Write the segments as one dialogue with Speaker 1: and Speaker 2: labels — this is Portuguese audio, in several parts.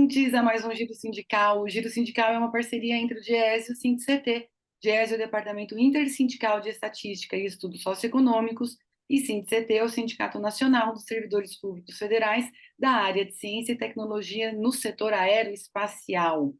Speaker 1: ouvintes, a mais um Giro Sindical. O Giro Sindical é uma parceria entre o DIEESE e o SINDIC-CT. DIEESE é o Departamento Intersindical de Estatística e Estudos Socioeconômicos e SINDIC-CT é o Sindicato Nacional dos Servidores Públicos Federais da área de Ciência e Tecnologia no setor aeroespacial.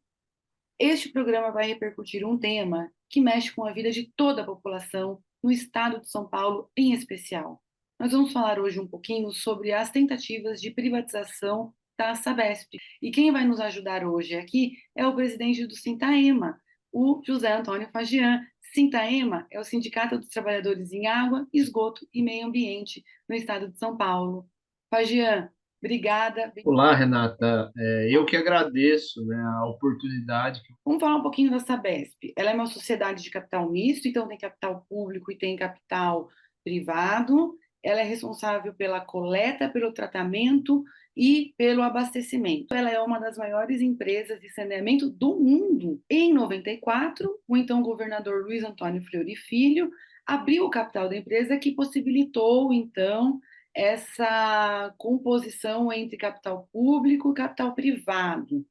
Speaker 1: Este programa vai repercutir um tema que mexe com a vida de toda a população, no estado de São Paulo em especial. Nós vamos falar hoje um pouquinho sobre as tentativas de privatização da Sabesp. E quem vai nos ajudar hoje aqui é o presidente do Sintaema, o José Antônio Fagian. Sintaema é o Sindicato dos Trabalhadores em Água, Esgoto e Meio Ambiente no estado de São Paulo. Fagian, obrigada.
Speaker 2: Olá, Renata. Eu que agradeço, né, a oportunidade.
Speaker 1: Vamos falar um pouquinho da Sabesp. Ela é uma sociedade de capital misto, então tem capital público e tem capital privado. Ela é responsável pela coleta, pelo tratamento e pelo abastecimento. Ela é uma das maiores empresas de saneamento do mundo. Em 94, o então governador Luiz Antônio Fleury Filho abriu o capital da empresa, que possibilitou, então, essa composição entre capital público e capital privado.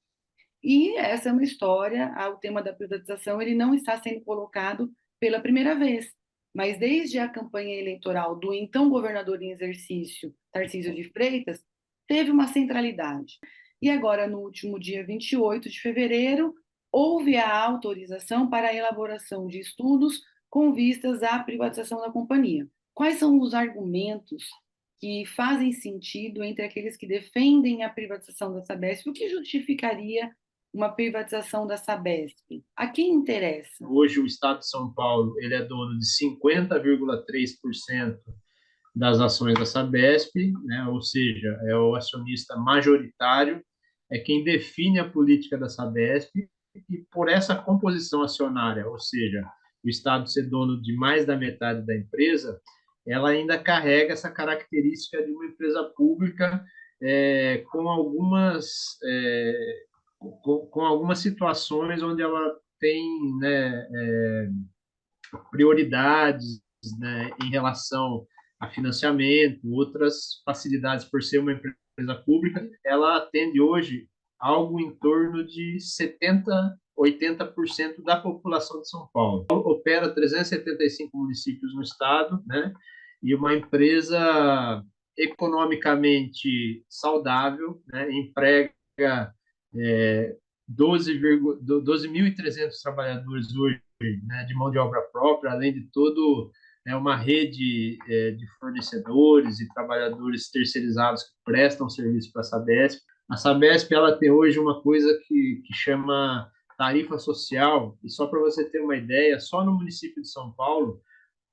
Speaker 1: E essa é uma história, o tema da privatização ele não está sendo colocado pela primeira vez, mas desde a campanha eleitoral do então governador em exercício, Tarcísio de Freitas, teve uma centralidade. E agora, no último dia 28 de fevereiro, houve a autorização para a elaboração de estudos com vistas à privatização da companhia. Quais são os argumentos que fazem sentido entre aqueles que defendem a privatização da Sabesp? O que justificaria uma privatização da Sabesp? A quem interessa?
Speaker 2: Hoje o Estado de São Paulo ele é dono de 50,3% das ações da Sabesp, né? Ou seja, é o acionista majoritário, é quem define a política da Sabesp, e por essa composição acionária, ou seja, o Estado ser dono de mais da metade da empresa, ela ainda carrega essa característica de uma empresa pública com algumas situações onde ela tem, né, prioridades, né, em relação a financiamento, outras facilidades por ser uma empresa pública. Ela atende hoje algo em torno de 80% da população de São Paulo. Opera 375 municípios no estado, né? E uma empresa economicamente saudável, né? Emprega 12.300 trabalhadores hoje, né, de mão de obra própria, além de todo, né, uma rede de fornecedores e trabalhadores terceirizados que prestam serviço para a Sabesp. A Sabesp ela tem hoje uma coisa que chama tarifa social, e só para você ter uma ideia, só no município de São Paulo,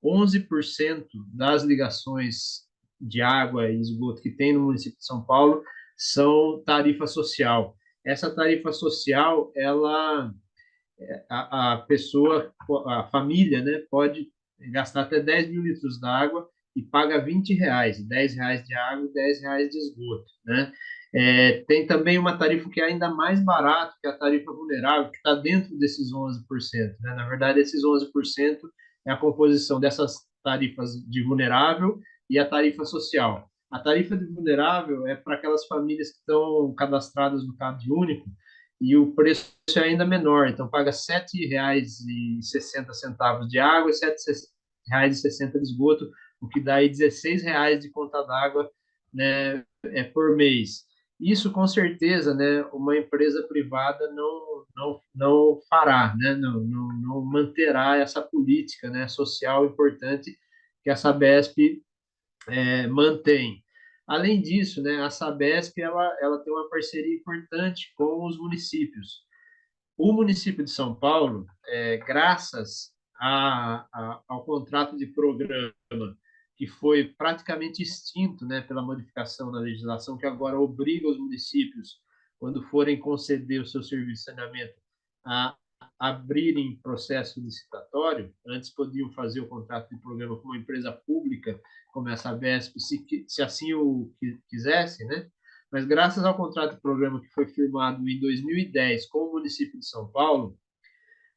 Speaker 2: 11% das ligações de água e esgoto que tem no município de São Paulo são tarifa social. Essa tarifa social, ela, a pessoa, a família, né, pode gastar até 10 mil litros d'água e paga R$ 20, R$ 10 de água e R$ 10 de esgoto, né? Tem também uma tarifa que é ainda mais barata, que é a tarifa vulnerável, que está dentro desses 11%, né? Na verdade, esses 11% é a composição dessas tarifas de vulnerável e a tarifa social. A tarifa de vulnerável é para aquelas famílias que estão cadastradas no Cade Único e o preço é ainda menor, então paga R$ 7,60 de água e R$ 7,60 de esgoto, o que dá aí R$ 16 de conta d'água, né, por mês. Isso, com certeza, né, uma empresa privada não fará, né, não manterá essa política, né, social importante que a Sabesp mantém. Além disso, né, a Sabesp ela tem uma parceria importante com os municípios. O município de São Paulo, graças ao contrato de programa que foi praticamente extinto, né, pela modificação da legislação, que agora obriga os municípios, quando forem conceder o seu serviço de saneamento, a abrirem processo licitatório. Antes podiam fazer o contrato de programa com uma empresa pública, como essa Sabesp, se assim o quisesse, né? Mas graças ao contrato de programa que foi firmado em 2010 com o município de São Paulo,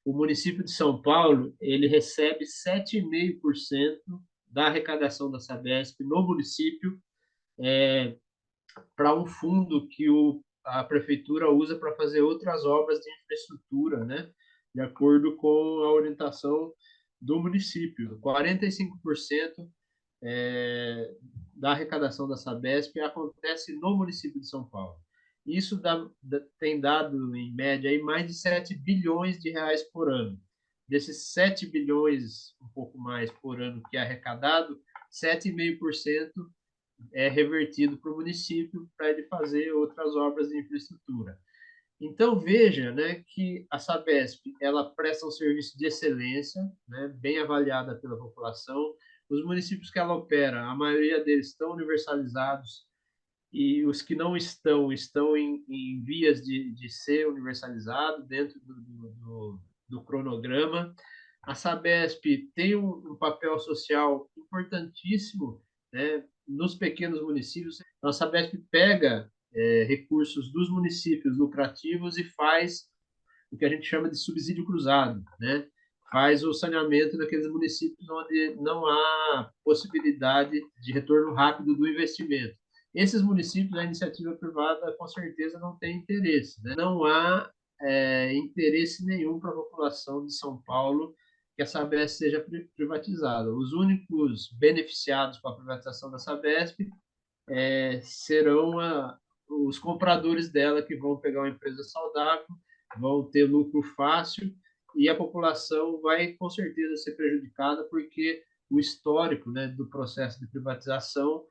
Speaker 2: o município de São Paulo ele recebe 7,5% da arrecadação da Sabesp no município, para um fundo que a prefeitura usa para fazer outras obras de infraestrutura, né? De acordo com a orientação do município. 45% da arrecadação da Sabesp acontece no município de São Paulo. Isso tem dado, em média, aí, mais de 7 bilhões de reais por ano. Desses 7 bilhões, um pouco mais por ano que é arrecadado, 7,5% é revertido para o município para ele fazer outras obras de infraestrutura. Então, veja, né, que a Sabesp ela presta um serviço de excelência, né, bem avaliada pela população. Os municípios que ela opera, a maioria deles estão universalizados, e os que não estão em vias de ser universalizado dentro do cronograma. A Sabesp tem um papel social importantíssimo, né, nos pequenos municípios. Então, a Sabesp pega recursos dos municípios lucrativos e faz o que a gente chama de subsídio cruzado, né? Faz o saneamento daqueles municípios onde não há possibilidade de retorno rápido do investimento. Esses municípios, a iniciativa privada, com certeza, não tem interesse, né? Não há interesse nenhum para a população de São Paulo que a Sabesp seja privatizada. Os únicos beneficiados com a privatização da Sabesp serão os compradores dela, que vão pegar uma empresa saudável, vão ter lucro fácil, e a população vai, com certeza, ser prejudicada, porque o histórico, né, do processo de privatização,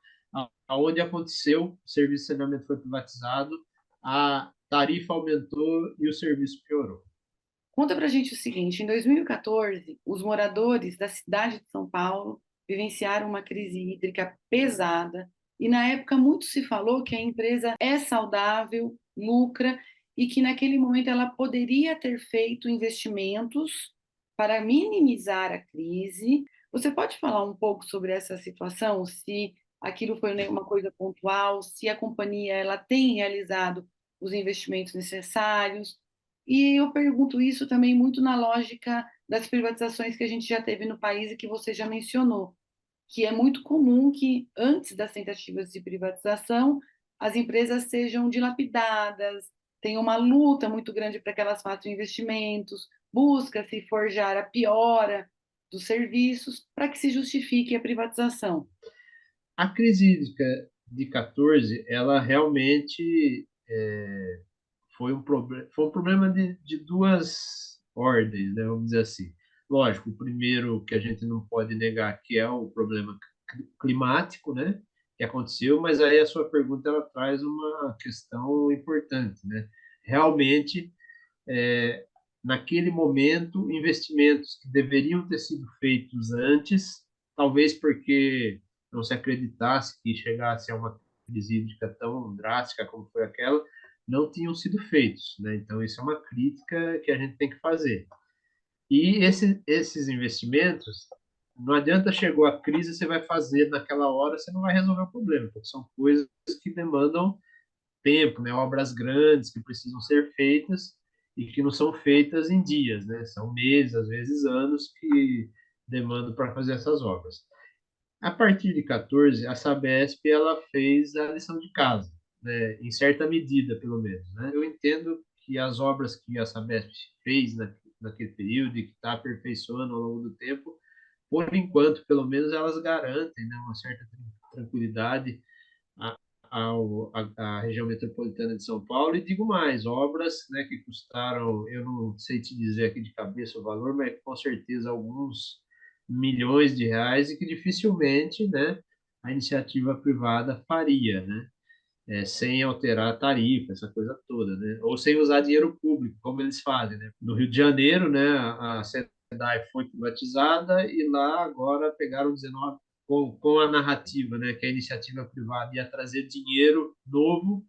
Speaker 2: aonde aconteceu, o serviço de saneamento foi privatizado, a tarifa aumentou e o serviço piorou.
Speaker 1: Conta para a gente o seguinte: em 2014, os moradores da cidade de São Paulo vivenciaram uma crise hídrica pesada, e na época muito se falou que a empresa é saudável, lucra, e que naquele momento ela poderia ter feito investimentos para minimizar a crise. Você pode falar um pouco sobre essa situação? Se aquilo foi uma coisa pontual, se a companhia ela tem realizado os investimentos necessários? E eu pergunto isso também muito na lógica das privatizações que a gente já teve no país e que você já mencionou, que é muito comum que, antes das tentativas de privatização, as empresas sejam dilapidadas, tem uma luta muito grande para que elas façam investimentos, busca-se forjar a piora dos serviços para que se justifique a privatização.
Speaker 2: A crise hídrica de 14, ela realmente foi um problema de duas ordens, né, vamos dizer assim. Lógico, o primeiro que a gente não pode negar que é o problema climático, né, que aconteceu, mas aí a sua pergunta ela traz uma questão importante, né? Realmente, naquele momento, investimentos que deveriam ter sido feitos antes, talvez porque não se acreditasse que chegasse a uma crise hídrica tão drástica como foi aquela, não tinham sido feitos, né? Então, isso é uma crítica que a gente tem que fazer. E esses investimentos, não adianta, chegou a crise, você vai fazer naquela hora, você não vai resolver o problema, porque são coisas que demandam tempo, né? Obras grandes que precisam ser feitas e que não são feitas em dias, né? São meses, às vezes anos, que demandam para fazer essas obras. A partir de 14, a Sabesp ela fez a lição de casa, né? Em certa medida, pelo menos, né? Eu entendo que as obras que a Sabesp fez naquele período e que está aperfeiçoando ao longo do tempo, por enquanto, pelo menos, elas garantem, né, uma certa tranquilidade a, a região metropolitana de São Paulo. E digo mais, obras, né, que custaram, eu não sei te dizer aqui de cabeça o valor, mas com certeza alguns milhões de reais, e que dificilmente, né, a iniciativa privada faria, né? Sem alterar a tarifa, essa coisa toda, né? Ou sem usar dinheiro público, como eles fazem, né? No Rio de Janeiro, né, a SEDAI foi privatizada e lá agora pegaram 19 com a narrativa, né, que a iniciativa privada ia trazer dinheiro novo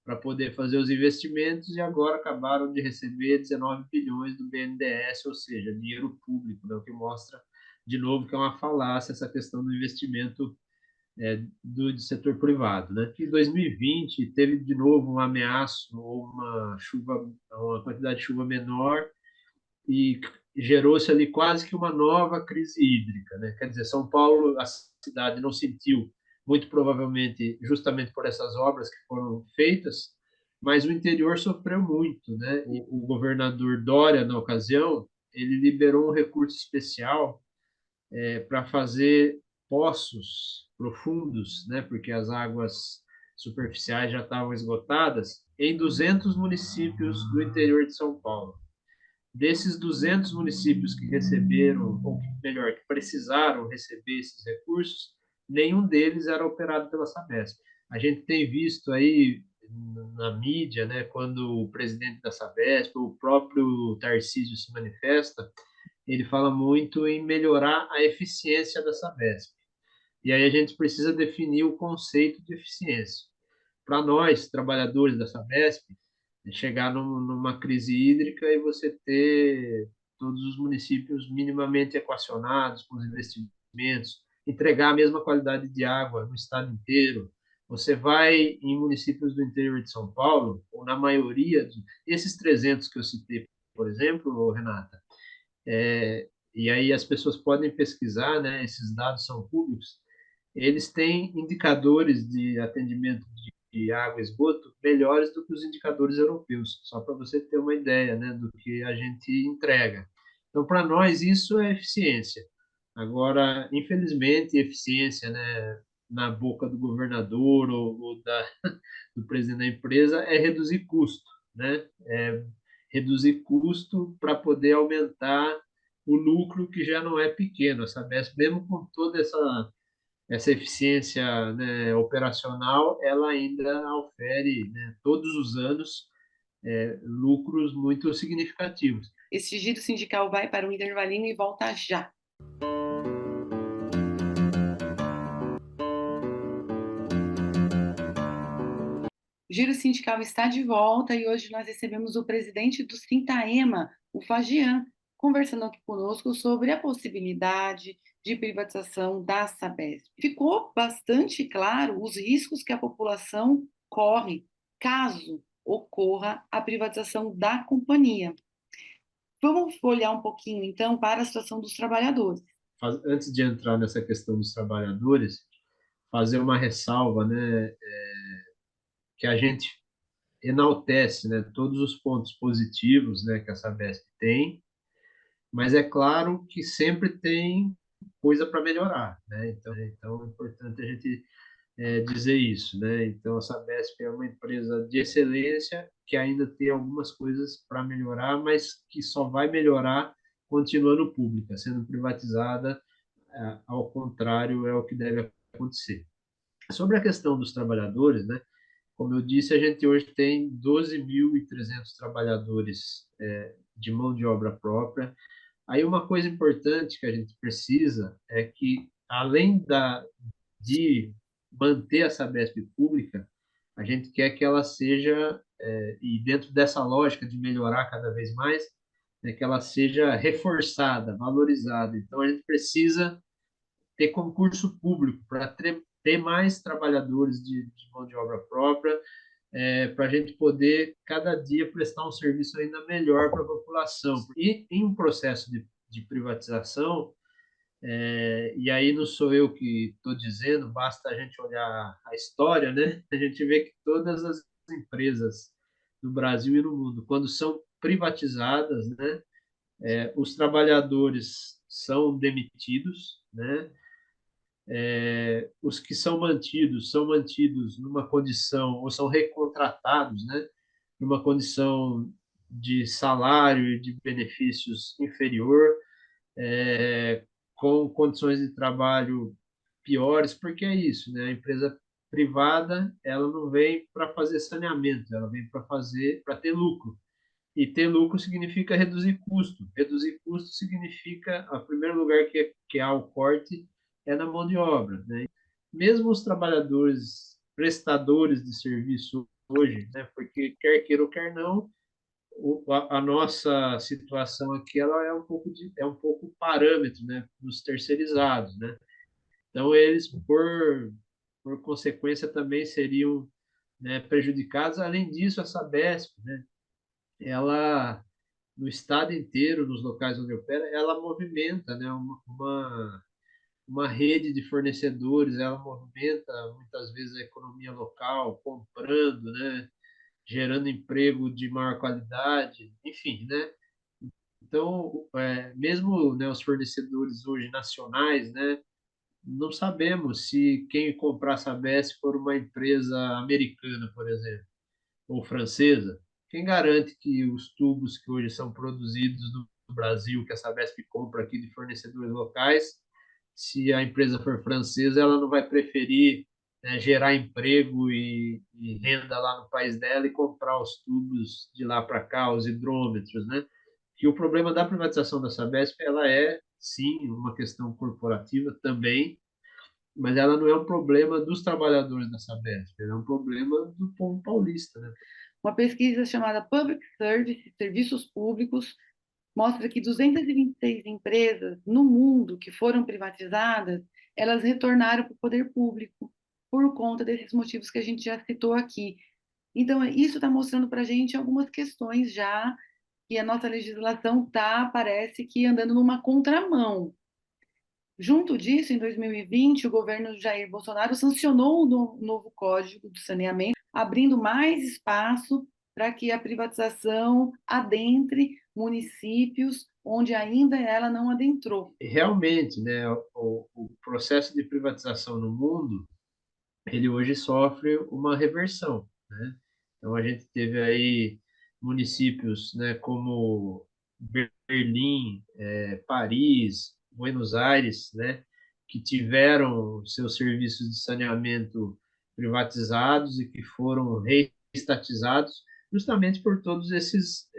Speaker 2: para poder fazer os investimentos, e agora acabaram de receber 19 bilhões do BNDES, ou seja, dinheiro público, né, o que mostra de novo que é uma falácia essa questão do investimento do setor privado, né? Em 2020 teve de novo um ameaço ou uma quantidade de chuva menor, e gerou-se ali quase que uma nova crise hídrica, né? Quer dizer, São Paulo, a cidade não sentiu, muito provavelmente justamente por essas obras que foram feitas, mas o interior sofreu muito, né? O governador Dória, na ocasião, ele liberou um recurso especial para fazer poços profundos, né? Porque as águas superficiais já estavam esgotadas, em 200 municípios do interior de São Paulo. Desses 200 municípios que receberam, ou melhor, que precisaram receber esses recursos, nenhum deles era operado pela Sabesp. A gente tem visto aí na mídia, né, quando o presidente da Sabesp, o próprio Tarcísio se manifesta, ele fala muito em melhorar a eficiência da Sabesp. E aí a gente precisa definir o conceito de eficiência. Para nós, trabalhadores da Sabesp, chegar numa crise hídrica e você ter todos os municípios minimamente equacionados com os investimentos, entregar a mesma qualidade de água no estado inteiro. Você vai em municípios do interior de São Paulo, ou na maioria, esses 300 que eu citei, por exemplo, Renata, e aí as pessoas podem pesquisar, né, esses dados são públicos, eles têm indicadores de atendimento de água e esgoto melhores do que os indicadores europeus, só para você ter uma ideia, né, do que a gente entrega. Então, para nós, isso é eficiência. Agora, infelizmente, eficiência, né, na boca do governador ou do presidente da empresa é reduzir custo, né? É reduzir custo para poder aumentar o lucro que já não é pequeno. A Sabesp, mesmo com toda essa eficiência, né, operacional, ela ainda ofere, né, todos os anos lucros muito significativos.
Speaker 1: Esse giro sindical vai para um intervalinho e volta já. O Giro Sindical está de volta e hoje nós recebemos o presidente do Sintaema, o Fagian, conversando aqui conosco sobre a possibilidade de privatização da Sabesp. Ficou bastante claro os riscos que a população corre caso ocorra a privatização da companhia. Vamos olhar um pouquinho, então, para a situação dos trabalhadores.
Speaker 2: Antes de entrar nessa questão dos trabalhadores, fazer uma ressalva, né, que a gente enaltece, né, todos os pontos positivos, né, que a Sabesp tem, mas é claro que sempre tem coisa para melhorar, né? Então é importante a gente dizer isso, né? Então a Sabesp é uma empresa de excelência que ainda tem algumas coisas para melhorar, mas que só vai melhorar continuando pública, sendo privatizada, ao contrário, é o que deve acontecer. Sobre a questão dos trabalhadores, né? Como eu disse, a gente hoje tem 12.300 trabalhadores de mão de obra própria. Aí uma coisa importante que a gente precisa é que, além de manter a Sabesp pública, a gente quer que ela seja, e dentro dessa lógica de melhorar cada vez mais, né, que ela seja reforçada, valorizada. Então, a gente precisa ter concurso público para ter mais trabalhadores de mão de obra própria, para a gente poder, cada dia, prestar um serviço ainda melhor para a população. E em um processo de privatização, e aí não sou eu que estou dizendo, basta a gente olhar a história, né? A gente vê que todas as empresas do Brasil e no mundo, quando são privatizadas, né, os trabalhadores são demitidos, né? Os que são mantidos numa condição, ou são recontratados, né, numa condição de salário e de benefícios inferior, com condições de trabalho piores, porque é isso, né? A empresa privada, ela não vem para fazer saneamento, ela vem para ter lucro. E ter lucro significa reduzir custo. Reduzir custo significa, em primeiro lugar, que há o corte é na mão de obra, né? Mesmo os trabalhadores prestadores de serviço hoje, né? Porque quer queira ou quer não, a nossa situação aqui ela é um pouco parâmetro, né, dos terceirizados, né? Então eles por consequência também seriam, né, prejudicados. Além disso, a Sabesp, né, ela no estado inteiro, nos locais onde opera, ela movimenta, né, uma rede de fornecedores, ela movimenta muitas vezes a economia local, comprando, né, gerando emprego de maior qualidade, enfim, né? Então, mesmo, né, os fornecedores hoje nacionais, né, não sabemos se quem comprar a Sabesp for uma empresa americana, por exemplo, ou francesa. Quem garante que os tubos que hoje são produzidos no Brasil, que a Sabesp compra aqui de fornecedores locais, se a empresa for francesa, ela não vai preferir, né, gerar emprego e renda lá no país dela e comprar os tubos de lá para cá, os hidrômetros, né? Que o problema da privatização da Sabesp, ela é, sim, uma questão corporativa também, mas ela não é um problema dos trabalhadores da Sabesp, ela é um problema do povo paulista, né?
Speaker 1: Uma pesquisa chamada Public Service, Serviços Públicos, mostra que 226 empresas no mundo que foram privatizadas, elas retornaram para o poder público por conta desses motivos que a gente já citou aqui. Então, isso está mostrando para a gente algumas questões já que a nossa legislação está, parece que, andando numa contramão. Junto disso, em 2020, o governo Jair Bolsonaro sancionou o novo Código do Saneamento, abrindo mais espaço para que a privatização adentre municípios onde ainda ela não adentrou.
Speaker 2: Realmente, né, o processo de privatização no mundo, ele hoje sofre uma reversão, né? Então a gente teve aí municípios, né, como Berlim, Paris, Buenos Aires, né, que tiveram seus serviços de saneamento privatizados e que foram reestatizados justamente por todos esses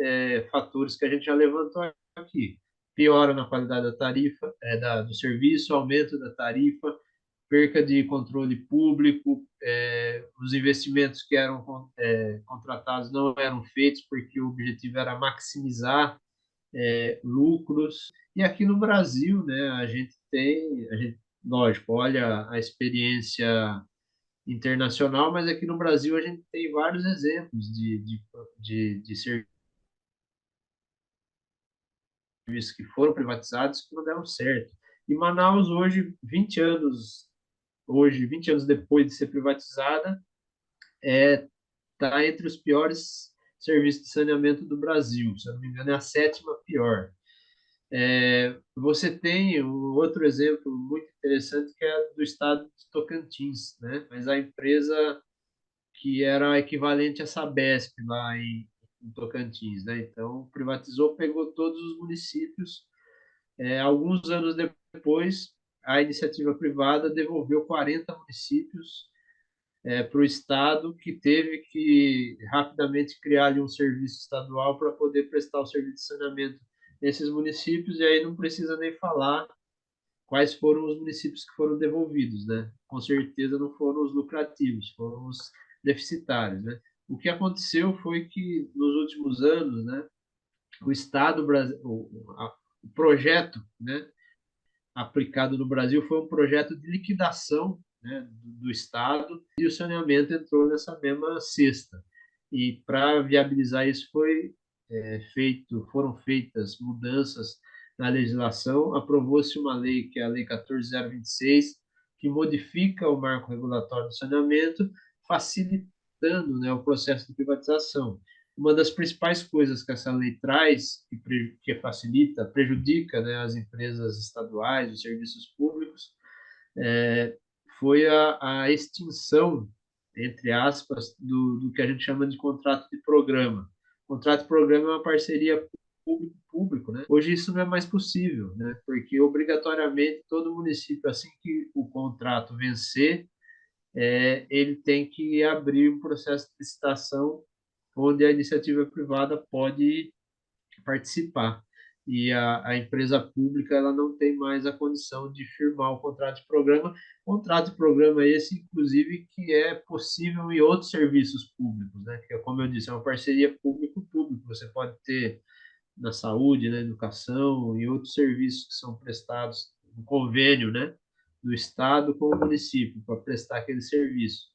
Speaker 2: fatores que a gente já levantou aqui. Piora na qualidade da tarifa, do serviço, aumento da tarifa, perca de controle público, os investimentos que eram contratados não eram feitos porque o objetivo era maximizar lucros. E aqui no Brasil, né, lógico, olha a experiência internacional, mas aqui no Brasil a gente tem vários exemplos de serviços que foram privatizados que não deram certo. E Manaus hoje, 20 anos depois de ser privatizada, está entre os piores serviços de saneamento do Brasil. Se eu não me engano, é a sétima pior. Você tem um outro exemplo muito interessante que é do estado de Tocantins, né? Mas a empresa que era equivalente à Sabesp lá em Tocantins, né? Então privatizou, pegou todos os municípios. Alguns anos depois, a iniciativa privada devolveu 40 municípios para o Estado, que teve que rapidamente criar ali um serviço estadual para poder prestar o serviço de saneamento nesses municípios, e aí não precisa nem falar quais foram os municípios que foram devolvidos, né? Com certeza não foram os lucrativos, foram os deficitários, né? O que aconteceu foi que nos últimos anos, né, o Estado, o projeto, né, aplicado no Brasil foi um projeto de liquidação, né, do Estado, e o saneamento entrou nessa mesma cesta. E para viabilizar isso foram feitas mudanças na legislação, aprovou-se uma lei, que é a Lei 14.026, que modifica o marco regulatório do saneamento, facilitando, né, o processo de privatização. Uma das principais coisas que essa lei traz, que facilita, prejudica, né, as empresas estaduais, os serviços públicos, foi a extinção, entre aspas, do que a gente chama de contrato de programa. O contrato de programa é uma parceria público-público, né? Hoje isso não é mais possível, né? Porque obrigatoriamente todo município, assim que o contrato vencer, ele tem que abrir um processo de licitação onde a iniciativa privada pode participar. E a empresa pública ela não tem mais a condição de firmar o contrato de programa. Contrato de programa esse, inclusive, que é possível em outros serviços públicos, né? Que, como eu disse, é uma parceria público-público. Você pode ter na saúde, na educação e outros serviços que são prestados no convênio, né? Do Estado com o município para prestar aquele serviço.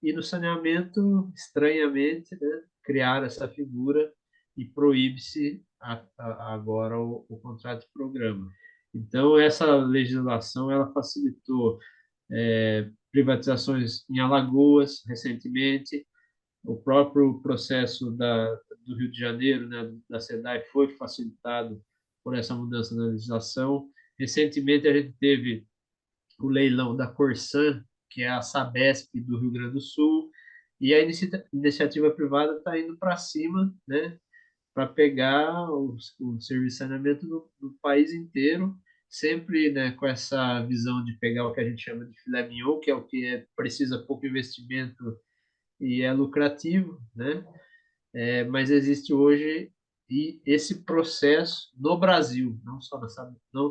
Speaker 2: E no saneamento, estranhamente, né, criar essa figura e proíbe-se agora o contrato de programa. Então, essa legislação ela facilitou privatizações em Alagoas recentemente, O próprio processo do Rio de Janeiro, né, da SEDAI, foi facilitado por essa mudança na legislação. Recentemente, a gente teve o leilão da Corsan, que é a Sabesp do Rio Grande do Sul, e a iniciativa privada está indo para cima, né, para pegar o serviço de saneamento do país inteiro, sempre, né, com essa visão de pegar o que a gente chama de filé mignon, que é o que precisa pouco investimento e é lucrativo, né? Mas existe hoje e esse processo no Brasil, não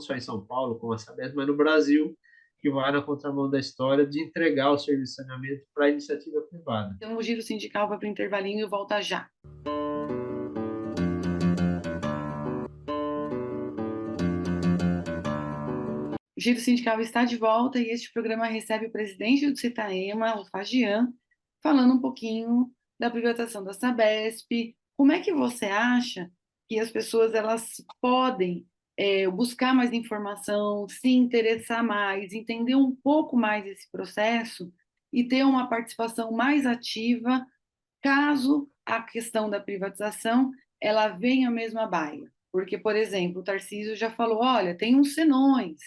Speaker 2: só em São Paulo, como a Sabesp, mas no Brasil, que vai na contramão da história de entregar o serviço de saneamento para a iniciativa privada.
Speaker 1: Então, o giro sindical vai para o intervalinho e volta já. O Giro Sindical está de volta e este programa recebe o presidente do Citaema, o Fagian, falando um pouquinho da privatização da Sabesp. Como é que você acha que as pessoas elas podem buscar mais informação, se interessar mais, entender um pouco mais esse processo e ter uma participação mais ativa caso a questão da privatização ela venha mesmo à baila? Porque, por exemplo, o Tarcísio já falou, olha, tem uns senões,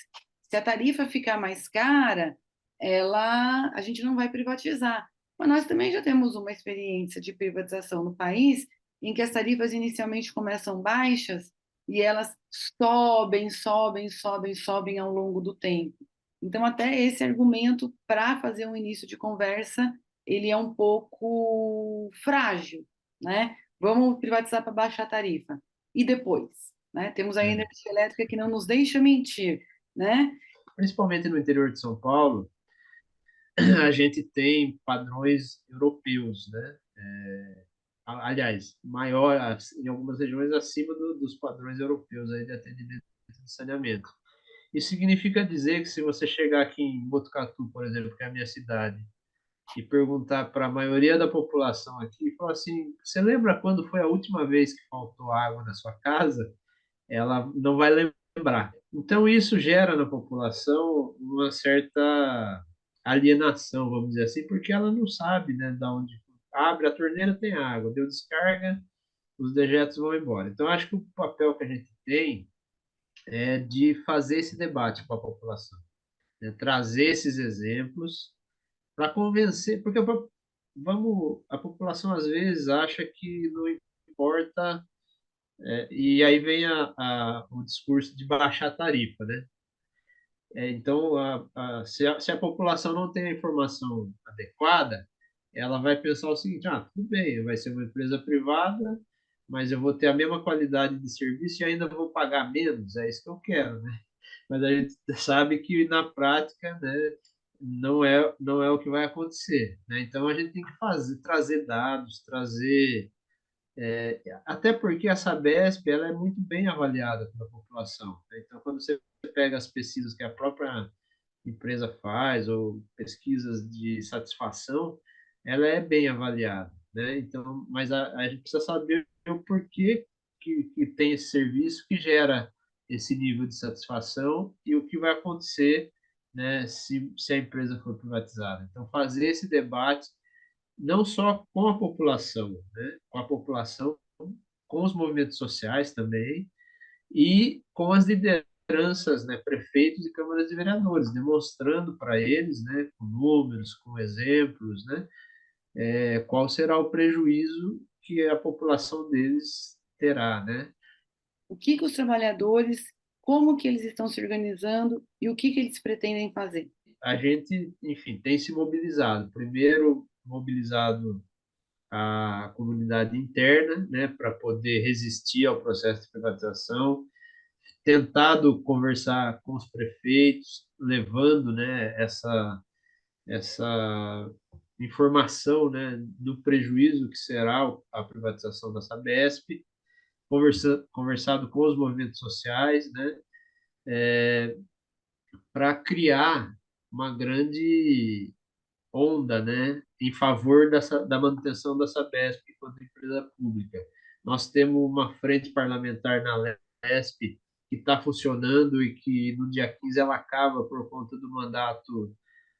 Speaker 1: se a tarifa ficar mais cara, a gente não vai privatizar. Mas nós também já temos uma experiência de privatização no país em que as tarifas inicialmente começam baixas e elas sobem, sobem, sobem, sobem ao longo do tempo. Então, até esse argumento para fazer um início de conversa, ele é um pouco frágil, né? Vamos privatizar para baixar a tarifa. E depois, né? Temos a energia elétrica que não nos deixa mentir, né?
Speaker 2: Principalmente no interior de São Paulo, a gente tem padrões europeus, né? Aliás, maior em algumas regiões acima dos padrões europeus aí de atendimento de saneamento. Isso significa dizer que se você chegar aqui em Botucatu, por exemplo, que é a minha cidade, e perguntar para a maioria da população aqui, falar assim, você lembra quando foi a última vez que faltou água na sua casa? Ela não vai lembrar. Então isso gera na população uma certa alienação, vamos dizer assim, porque ela não sabe, né, da onde abre a torneira tem água, deu descarga, os dejetos vão embora. Então acho que o papel que a gente tem é de fazer esse debate com a população, né, trazer esses exemplos para convencer, porque a população às vezes acha que não importa, e aí vem o discurso de baixar a tarifa, né? Então, se a população não tem a informação adequada, ela vai pensar o seguinte: tudo bem, vai ser uma empresa privada, mas eu vou ter a mesma qualidade de serviço e ainda vou pagar menos, é isso que eu quero, né? Mas a gente sabe que na prática, né, não é o que vai acontecer, né? Então a gente tem que trazer dados, até porque a Sabesp ela é muito bem avaliada pela população, né? Então quando você pega as pesquisas que a própria empresa faz ou pesquisas de satisfação, ela é bem avaliada, né? Então, mas a gente precisa saber o porquê que tem esse serviço que gera esse nível de satisfação e o que vai acontecer, né, se a empresa for privatizada. Então, fazer esse debate não só com a população, né, com a população, com os movimentos sociais também e com as lideranças, né, prefeitos e câmaras de vereadores, demonstrando para eles, né, com números, com exemplos, né, qual será o prejuízo que a população deles terá, né?
Speaker 1: O que que os trabalhadores, como que eles estão se organizando e o que eles pretendem fazer?
Speaker 2: A gente, enfim, tem se mobilizado. Primeiro, mobilizado a comunidade interna, né, para poder resistir ao processo de privatização, tentado conversar com os prefeitos, levando, né, essa informação, né, do prejuízo que será a privatização da Sabesp, conversado com os movimentos sociais, né, para criar uma grande onda, né, em favor da manutenção da Sabesp enquanto empresa pública. Nós temos uma frente parlamentar na LESP que está funcionando e que no dia 15 ela acaba por conta do mandato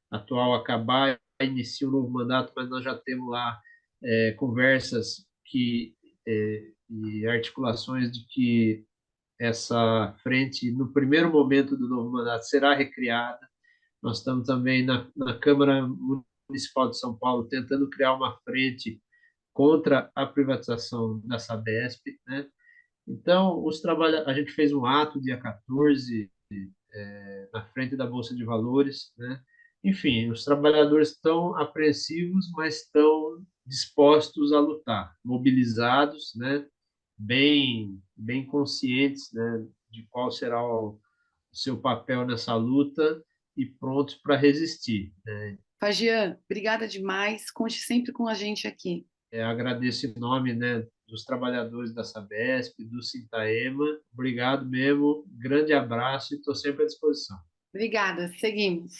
Speaker 2: atual acabar, inicia um novo mandato, mas nós já temos lá conversas e articulações de que essa frente, no primeiro momento do novo mandato, será recriada. Nós estamos também na Câmara Municipal de São Paulo tentando criar uma frente contra a privatização da Sabesp, né? Então, a gente fez um ato dia 14 na frente da Bolsa de Valores, né? Enfim, os trabalhadores estão apreensivos, mas estão dispostos a lutar, mobilizados, né? Bem conscientes, né? De qual será o seu papel nessa luta e prontos para resistir, né?
Speaker 1: Fagian, obrigada demais. Conte sempre com a gente aqui.
Speaker 2: Agradeço em nome, né, dos trabalhadores da Sabesp, do Sintaema. Obrigado mesmo, grande abraço e estou sempre à disposição.
Speaker 1: Obrigada, seguimos.